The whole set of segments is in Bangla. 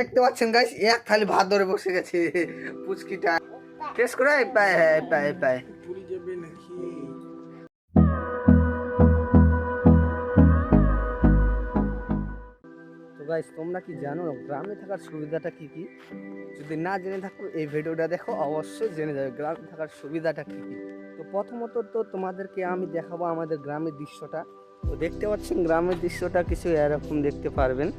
দেখতে পাচ্ছেন গাইস, এক থালি ভাত ধরে বসে গেছে পুচকিটা। টেস্ট করে পায় পায় পায়। তো গাইস, তোমরা কি জানো গ্রামে থাকার সুবিধাটা কি কি? যদি না জেনে থাকো এই ভিডিওটা দেখো, অবশ্যই জেনে যাবে গ্রামে থাকার সুবিধাটা কি কি। তো প্রথমত তো তোমাদেরকে আমি দেখাবো আমাদের গ্রামের দৃশ্যটা। তো দেখতে পাচ্ছেন গ্রামের দৃশ্যটা কিছু এরকম দেখতে পারবেন।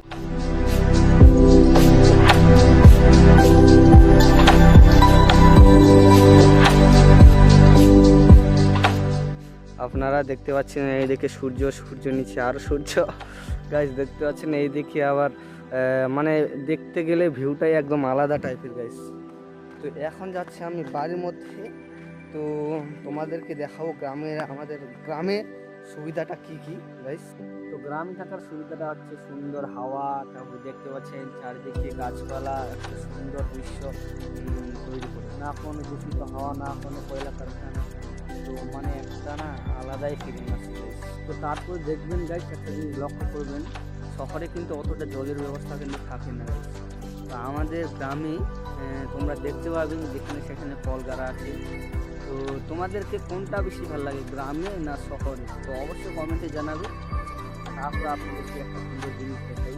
আপনারা দেখতে পাচ্ছেন এইদিকে সূর্য, সূর্য নিচে আরো সূর্য। গাইস দেখতে পাচ্ছেন এইদিকে আবার মানে দেখতে গেলে ভিউটাই একদম আলাদা টাইপের গাইস। তো এখন যাচ্ছে আমি বাড়ির মধ্যে, তো তোমাদেরকে দেখাবো গ্রামের, আমাদের গ্রামে সুবিধাটা কি কি গাইস। তো গ্রামে থাকার সুবিধাটা হচ্ছে সুন্দর হাওয়া, তারপর দেখতে পাচ্ছেন চারিদিকে গাছপালা, একটা সুন্দর দৃশ্য তৈরি করে, না কোনো দূষিত হাওয়া, না কোনো কয়লা কারখানা। তো মানে একটা না আলাদাই ফিলিং আসছে গাইস। তো তারপর দেখবেন গাইস, একটা জিনিস লক্ষ্য করবেন, শহরে কিন্তু অতটা জলের ব্যবস্থা কিন্তু থাকে না গাইস। তো আমাদের গ্রামে তোমরা দেখতে পাবেন যেখানে সেখানে কলগাড়া আছে। তো তোমাদেরকে কোনটা বেশি ভালো লাগে, গ্রামে না শহরে? তো অবশ্যই কমেন্টে জানাবে। তারপর আপনাদেরকে একটা সুন্দর জিনিস দেখাই,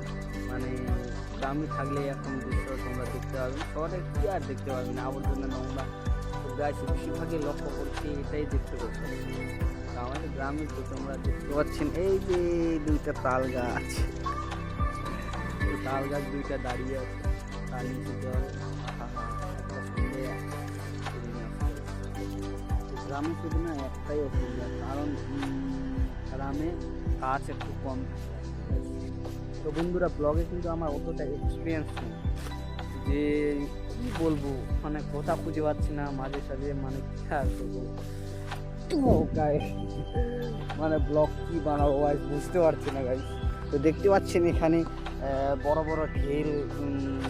মানে গ্রামে থাকলে এখন দৃশ্য তোমরা দেখতে পাবেন, শহরে কি আর দেখতে পাবেন, আবর্জনা নোংরা। তো গাছ বেশিরভাগই লক্ষ্য করছি এটাই দেখতে পাচ্ছি। তো আমাদের গ্রামে তো তোমরা দেখতে পাচ্ছেন এই যে দুইটা তাল গাছ, তাল গাছ দুইটা দাঁড়িয়ে আছে, তার নিচে জল। গ্রামে শুধু না একটাই অসুবিধা, কারণ গ্রামে গাছ একটু কম থাকে। তো বন্ধুরা, ব্লগে কিন্তু আমার অতটা এক্সপিরিয়েন্স নেই, যে কি বলবো, মানে কথা খুঁজে পাচ্ছি না মাঝে সাঝে, মানে কি আর করবো, মানে ব্লগ কি বানাবো গাইস বুঝতে পারছি না গাইস। তো দেখতে পাচ্ছেন এখানে বড় বড় ঢেল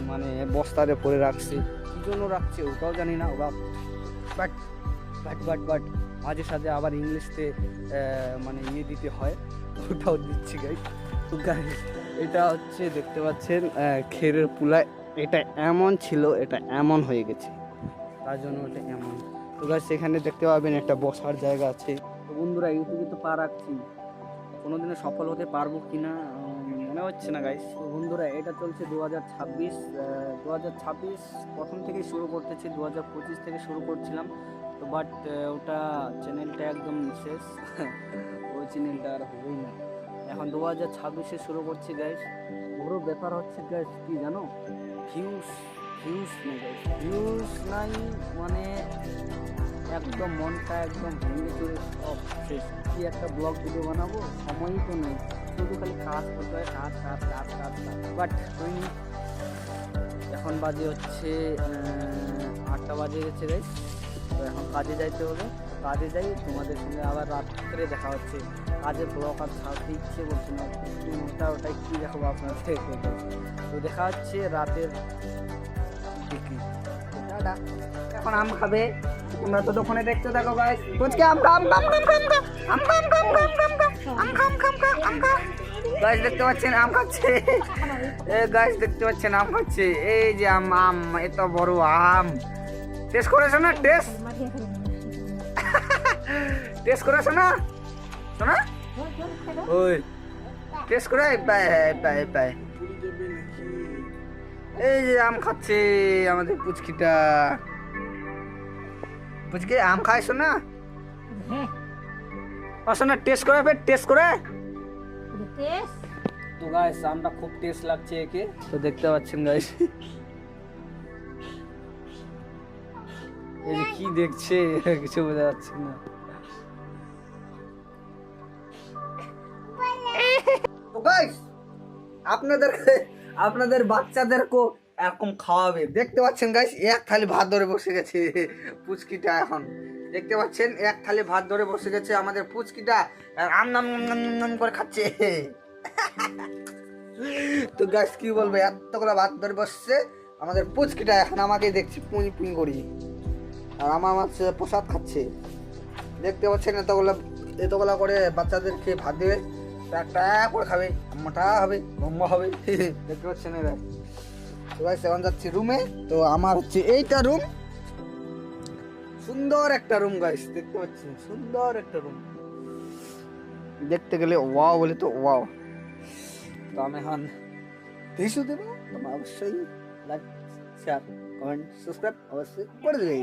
মানে বস্তাতে পরে রাখছে, কি জন্য রাখছে ওটাও জানি না ওরা, বাট বাট বাট বাট মাঝে সাঝে আবার ইংলিশতে মানে দিতে হয়, ওটাও দিচ্ছি গাইস। তো গাইস এটা হচ্ছে দেখতে পাচ্ছেন খেরের পুলায়, এটা এমন ছিল, এটা এমন হয়ে গেছে, তার জন্য এটা এমন। তো গাইস সেখানে দেখতে পাবেন একটা বসার জায়গা আছে। তো বন্ধুরা, ইউটিউবে তো পা রাখছি, কোনোদিনও সফল হতে পারবো কিনা মনে হচ্ছে না গাইস। তো বন্ধুরা, এটা চলছে 2026 প্রথম থেকে শুরু করতেছি, 2025 থেকে শুরু করছিলাম। তো বাট ওটা চ্যানেলটা একদম শেষ, ওই চ্যানেলটা আর হবেই না। এখন 2026-এ শুরু করছি গাইস। বড় ব্যাপার হচ্ছে গাইস কি জানো, ভিউজ নেই গাইস, ভিউজ নাই, মানে একদম মনটা একদম ভেঙে চলে সব শেষ। কি একটা ব্লগ ভিডিও বানাবো, সময়ই তো নেই, শুধু খালি কাজ করতে হয়, কাজ কাজ কাজ কাজ কাজ। বাট হয়নি। এখন বাজে হচ্ছে 8টা বাজে গেছে গাইস। তো এখন কাজে যাইতে হবে, কাজে যাই, তোমাদের সঙ্গে আবার রাত্রে দেখা হচ্ছে। কাজের ব্লগ আর ছাড়তে ইচ্ছে করছে না, ওটাই কী দেখাবো আপনাদের। তো দেখা হচ্ছে রাতের দিকে। এখন আম খাবে, তোমরা তো দোকানে দেখতে থাকো গাইস। ফুচকা আম খাম খাম খাম খাম খাম আম খাম খাম খাম খাম খাম আম খাম খাম খাম আম খাম। গাইস দেখতে পাচ্ছেন আম খাচ্ছে, গাইস দেখতে পাচ্ছেন আম খাচ্ছে, এই যে আম, আম এত বড় আম। টেস্ট করেছো না? টেস্ট করেছো না শোনা? ওই টেস্ট করে পায় পায় পায়। এই যে আম খাচ্ছে আমাদের পুচকিটা, পুচকি আম খাইছো না? শোনা টেস্ট করে, ফের টেস্ট করে। তো গাইস আমটা খুব টেস্ট লাগছে একে, তো দেখতে পাচ্ছেন গাইস, এই যে কি দেখছে কিছু বোঝা যাচ্ছে না। তো গাইস আপনাদের বাচ্চাদেরকে এরকম খাওয়াবে। দেখতে পাচ্ছেন গাইস, এক থালি ভাত ধরে বসে গেছে পুচকিটা। এখন দেখতে পাচ্ছেন এক থালি ভাত ধরে বসে গেছে আমাদের পুচকিটা, আম নাম নাম নাম করে খাচ্ছে। তো গাইস কি বলবো, এতগুলো ভাত ধরে বসছে আমাদের পুচকিটা, এখন আমাকে দেখছি পুঁই পুঁই করি, আর আমার প্রসাদ খাচ্ছে। দেখতে পাচ্ছেন এতগুলা করে বাচ্চাদেরকে ভাত দেবে, একটা করে খাবে, মোটা হবে, লম্বা হবে। দেখতে পাচ্ছেন এরা গাইস এখন যাচ্ছি রুমে। তো আমার হচ্ছে এইটা রুম, সুন্দর একটা রুম গাইস, দেখতে পাচ্ছেন সুন্দর একটা রুম, দেখতে গেলে ওয়াও বলে তো ওয়াও। তো আমি এখন টিস্যু দেবো, তোমরা অবশ্যই লাইক শেয়ার কমেন্ট সাবস্ক্রাইব অবশ্যই করে দেবে।